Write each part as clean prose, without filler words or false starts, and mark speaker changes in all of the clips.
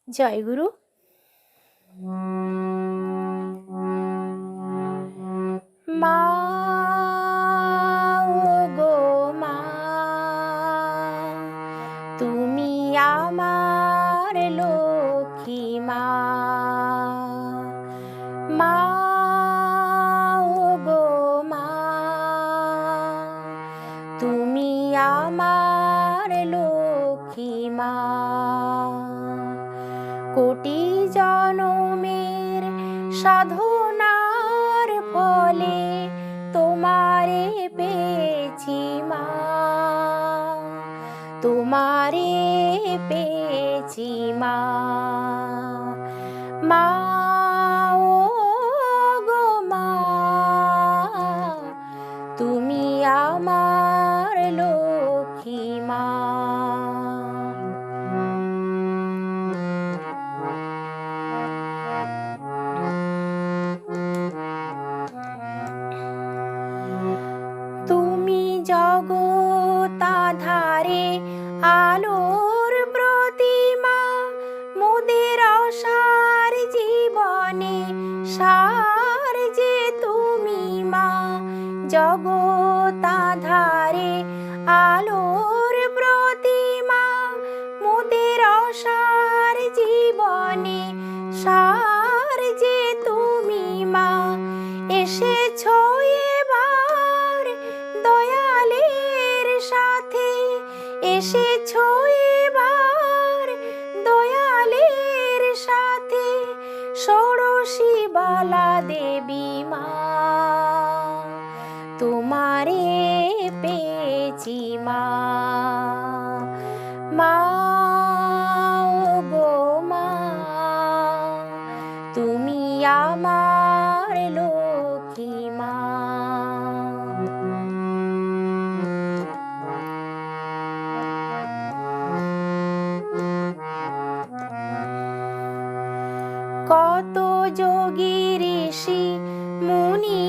Speaker 1: জয়গুরু। মা ওগো মা, তুমি আমার লক্ষ্মী মা। মা ওগো মা, তুমি আমার লক্ষ্মী মা। কোটি জনমের সাধনার ফলে তোমারে পেয়েছি মা, তোমারে পেয়েছি মা। মা ওগো মা, তুমি আমার লক্ষ্মী মা। তুমি জগতাধারে আলোর প্রতিমা, মোদের অসার জীবনে সার যে তুমি মা। জগতাধারে আলোর প্রতিমা, মোদের অসার জীবনে সার যে তুমি মা। এসেছো এবার দয়ালের সাথে, এসেছো এবার দয়ালের সাথে, ষোড়শী বালা দেবী মা। তোমারে পেয়েছি মা। মা ওগো মা, তুমি আমার লক্ষ্মী মা। কত যোগী ঋষি মুনি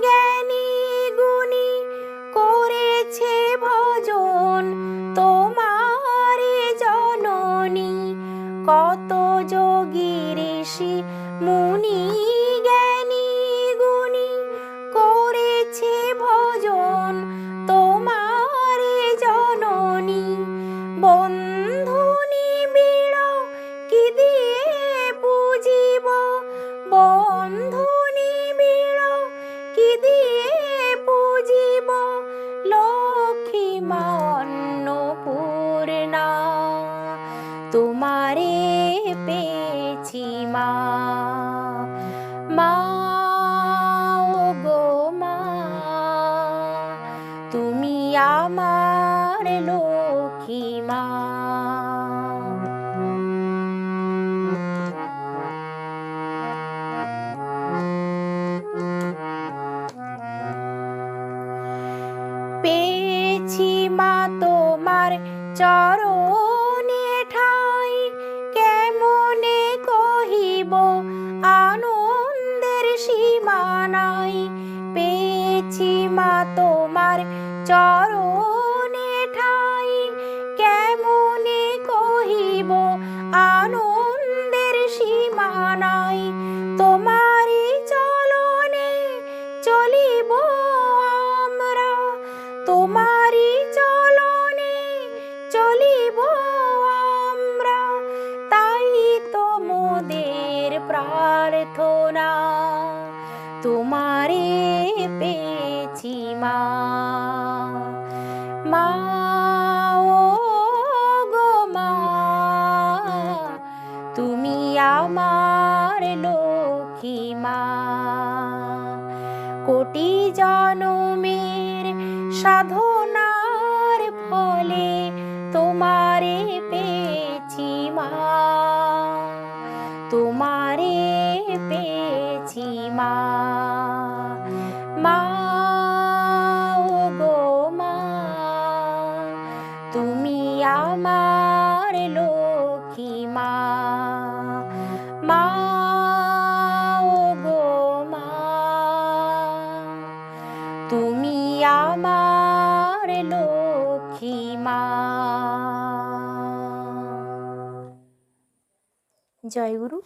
Speaker 1: জ্ঞানী গুণী করেছে ভজন তোমারে জননী। কত যোগী ঋষি মুনি জ্ঞানী গুণী করেছে ভজন তোমারে জননী। বন্ধু নিবিড় কি দিয়ে পুজিব, বন্ধু নিবিড় কি দিয়ে পুজিব, লক্ষ্মী মা অন্নপূর্ণা। তোমারে পেয়েছি মা। মা ওগো মা, তুমি আমার লক্ষ্মী মা। পেয়েছি মা তোমার চরণে ঠাই, কেমনে কহিব আনন্দের সীমা নাই। পেয়েছি মা তোমার চরণে ঠাই, কেমনে কহিব আনন্দের সীমা নাই। তোমারই চলনে চলিব আমরা, তোমারই চলনে চলিব আমরা, তাই তো মোদের প্রার্থনা। তোমারে পেয়েছি মা। মা ওগো মা, তুমি আমার লক্ষ্মী মা। কোটি জনমের সাধনার ফলে তোমারে পেয়েছি মা, তোমারে পেয়েছি মা। মা ওগো মা, তুমি আমার লক্ষ্মী মা। মা ওগো মা, তুমি আমার লক্ষ্মী মা। জয় গুরু।